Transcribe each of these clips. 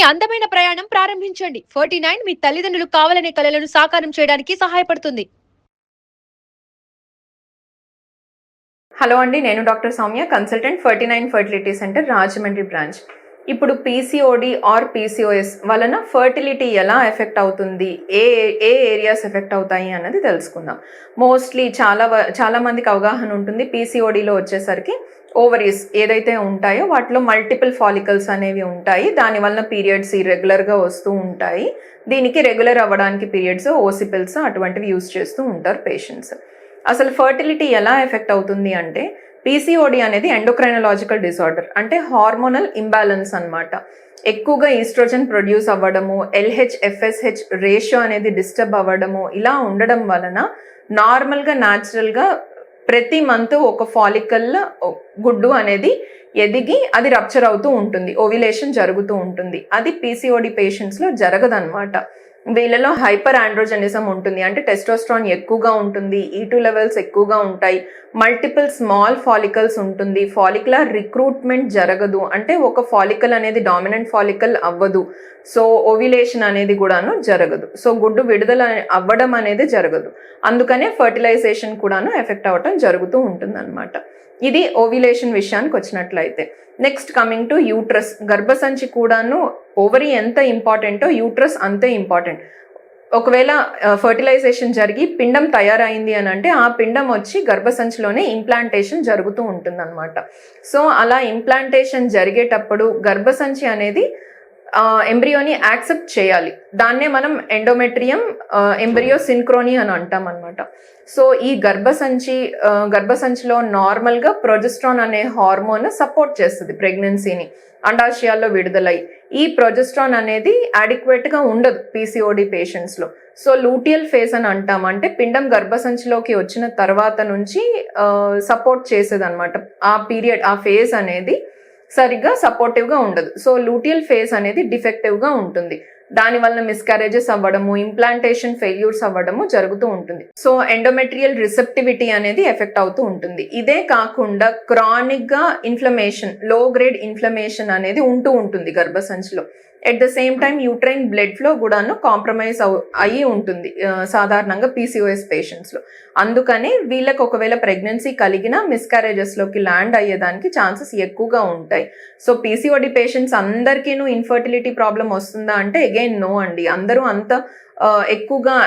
అందమైన ప్రయాణం ప్రారంభించండి. 49 మీ తల్లిదండ్రులు కావాలనే కలలను సాకారం చేయడానికి సహాయపడుతుంది. హలో అండి, నేను doctor Soumya, consultant 49 fertility centre Rajahmundry branch. ఇప్పుడు పీసీఓడి ఆర్ పీసీఓఎస్ వలన ఫర్టిలిటీ ఎలా ఎఫెక్ట్ అవుతుంది, ఏ ఏరియాస్ ఎఫెక్ట్ అవుతాయి అన్నది తెలుసుకుందాం. మోస్ట్లీ చాలా మందికి అవగాహన ఉంటుంది. పీసీఓడిలో వచ్చేసరికి ఓవరీస్ ఏదైతే ఉంటాయో వాటిలో మల్టిపుల్ ఫాలికల్స్ అనేవి ఉంటాయి. దానివల్ల పీరియడ్స్ ఇర్రెగ్యులర్గా వస్తూ ఉంటాయి. దీనికి రెగ్యులర్ అవ్వడానికి పీరియడ్స్, ఓసిపిల్స్ అటువంటివి యూజ్ చేస్తూ ఉంటారు పేషెంట్స్. అసలు ఫర్టిలిటీ ఎలా ఎఫెక్ట్ అవుతుంది అంటే, పీసీఓడి అనేది ఎండోక్రైనలాజికల్ డిసార్డర్, అంటే హార్మోనల్ ఇంబ్యాలెన్స్ అన్నమాట. ఎక్కువగా ఈస్ట్రోజన్ ప్రొడ్యూస్ అవ్వడము, ఎల్హెచ్ ఎఫ్ఎస్హెచ్ రేషియో అనేది డిస్టర్బ్ అవ్వడము, ఇలా ఉండడం వలన నార్మల్గా న్యాచురల్గా ప్రతి మంత్ ఒక ఫాలికల్ గుడ్డు అనేది ఎదిగి అది రప్చర్ అవుతూ ఉంటుంది, ఓవ్యులేషన్ జరుగుతూ ఉంటుంది. అది పీసీఓడి పేషెంట్స్లో జరగదన్నమాట. వీళ్ళలో హైపర్ ఆండ్రోజెనిజం ఉంటుంది, అంటే టెస్టోస్ట్రాన్ ఎక్కువగా ఉంటుంది, E2 లెవెల్స్ ఎక్కువగా ఉంటాయి, మల్టిపుల్ స్మాల్ ఫాలికల్స్ ఉంటుంది, ఫాలికులర్ రిక్రూట్మెంట్ జరగదు, అంటే ఒక ఫాలికల్ అనేది డామినెంట్ ఫాలికల్ అవ్వదు. సో ఓవ్యులేషన్ అనేది కూడాను జరగదు. సో గుడ్డు విడుదల అవ్వడం అనేది జరగదు. అందుకనే ఫర్టిలైజేషన్ కూడాను ఎఫెక్ట్ అవ్వటం జరుగుతూ ఉంటుంది అన్నమాట. ఇది ఓవ్యులేషన్ విషయానికి వచ్చినట్లయితే. Next coming to uterus. గర్భసంచి కూడాను ఓవరీ ఎంత ఇంపార్టెంటో యూట్రస్ అంతే ఇంపార్టెంట్. ఒకవేళ ఫర్టిలైజేషన్ జరిగి పిండం తయారైంది అని అంటే ఆ పిండం వచ్చి గర్భసంచిలోనే ఇంప్లాంటేషన్ జరుగుతూ ఉంటుందన్నమాట. సో అలా ఇంప్లాంటేషన్ జరిగేటప్పుడు గర్భసంచి అనేది ఎంబ్రియోని యాక్సెప్ట్ చేయాలి. దాన్నే మనం ఎండోమెట్రియం ఎంబ్రియో సింక్రోని అని అంటాం అనమాట. సో ఈ గర్భసంచిలో నార్మల్గా ప్రొజెస్ట్రాన్ అనే హార్మోన్ సపోర్ట్ చేస్తుంది ప్రెగ్నెన్సీని, అండాశయాల్లో విడుదలై. ఈ ప్రొజెస్ట్రాన్ అనేది అడిక్వేట్గా ఉండదు పీసీఓడి పేషెంట్స్లో. సో లూటియల్ ఫేజ్ అని అంటాం, అంటే పిండం గర్భసంచిలోకి వచ్చిన తర్వాత నుంచి సపోర్ట్ చేసేది అనమాట. ఆ ఫేజ్ అనేది సరిగ్గా సపోర్టివ్గా ఉండదు. సో లూటియల్ ఫేజ్ అనేది డిఫెక్టివ్గా ఉంటుంది. దానివల్ల మిస్క్యారేజెస్ అవ్వడము, ఇంప్లాంటేషన్ ఫెయిల్యూర్స్ అవ్వడము జరుగుతూ ఉంటుంది. సో ఎండోమెట్రియల్ రిసెప్టివిటీ అనేది ఎఫెక్ట్ అవుతూ ఉంటుంది. ఇదే కాకుండా క్రానిక్గా ఇన్ఫ్లమేషన్, లో గ్రేడ్ ఇన్ఫ్లమేషన్ అనేది ఉంటూ ఉంటుంది గర్భసంచిలో. At the same time uterine blood flow కూడాను కాంప్రమైజ్ అయ్యి ఉంటుంది సాధారణంగా పీసీఓఎస్ పేషెంట్స్లో. అందుకని వీళ్ళకి ఒకవేళ ప్రెగ్నెన్సీ కలిగిన మిస్క్యారేజెస్లోకి ల్యాండ్ అయ్యేదానికి ఛాన్సెస్ ఎక్కువగా ఉంటాయి. సో పీసీఓడి పేషెంట్స్ అందరికీను ఇన్ఫర్టిలిటీ ప్రాబ్లం వస్తుందా అంటే అగైన్ నో అండి. అందరూ అంత ఎక్కువగా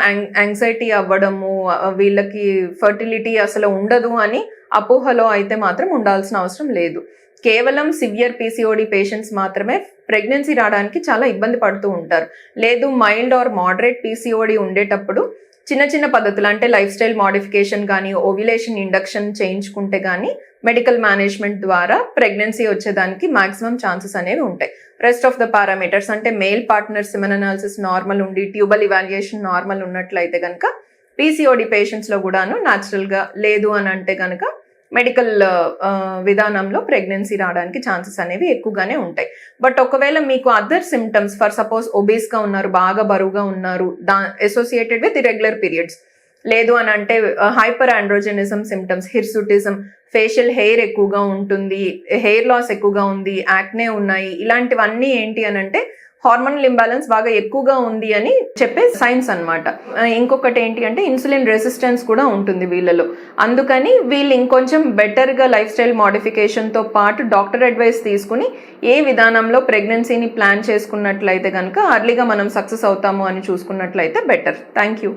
యాంగ్జైటీ అవ్వడము, వీళ్ళకి ఫర్టిలిటీ అసలు ఉండదు అని అపోహలో అయితే మాత్రం ఉండాల్సిన అవసరం లేదు. కేవలం సివియర్ పీసీఓడి పేషెంట్స్ మాత్రమే ప్రెగ్నెన్సీ రావడానికి చాలా ఇబ్బంది పడుతూ ఉంటారు. లేదు మైల్డ్ ఆర్ మోడరేట్ పీసీఓడి ఉండేటప్పుడు చిన్న చిన్న పద్ధతులు, అంటే లైఫ్ స్టైల్ మాడిఫికేషన్ కానీ, ఓవ్యులేషన్ ఇండక్షన్ చేయించుకుంటే కానీ మెడికల్ మేనేజ్మెంట్ ద్వారా ప్రెగ్నెన్సీ వచ్చేదానికి మాక్సిమం ఛాన్సెస్ అనేవి ఉంటాయి. రెస్ట్ ఆఫ్ ద పారామీటర్స్, అంటే male partner semen analysis normal ఉండి ట్యూబల్ ఇవాల్యుయేషన్ నార్మల్ ఉన్నట్లయితే కనుక పీసీఓడి పేషెంట్స్లో కూడాను న్యాచురల్గా లేదు అని అంటే కనుక మెడికల్ విధానంలో ప్రెగ్నెన్సీ రావడానికి ఛాన్సెస్ అనేవి ఎక్కువగానే ఉంటాయి. బట్ ఒకవేళ మీకు అదర్ సిమ్టమ్స్, ఫర్ సపోజ్ ఒబేస్గా ఉన్నారు, బాగా బరువుగా ఉన్నారు, అసోసియేటెడ్ విత్ ఇర్రెగ్యులర్ పీరియడ్స్, లేదు అని అంటే hyperandrogenism symptoms, hirsutism, facial hair ఎక్కువగా ఉంటుంది, హెయిర్ లాస్ ఎక్కువగా ఉంది, యాక్నే ఉన్నాయి, ఇలాంటివన్నీ ఏంటి అని అంటే హార్మోనల్ ఇంబ్యాలెన్స్ బాగా ఎక్కువగా ఉంది అని చెప్పే సైన్స్ అనమాట. ఇంకొకటి ఏంటి అంటే ఇన్సులిన్ రెసిస్టెన్స్ కూడా ఉంటుంది వీళ్ళలో. అందుకని వీళ్ళు ఇంకొంచెం బెటర్గా లైఫ్ స్టైల్ మోడిఫికేషన్తో పాటు డాక్టర్ అడ్వైస్ తీసుకుని ఏ విధానంలో ప్రెగ్నెన్సీని ప్లాన్ చేసుకున్నట్లయితే కనుక అర్లీగా మనం సక్సెస్ అవుతాము అని చూసుకున్నట్లయితే బెటర్. Thank you.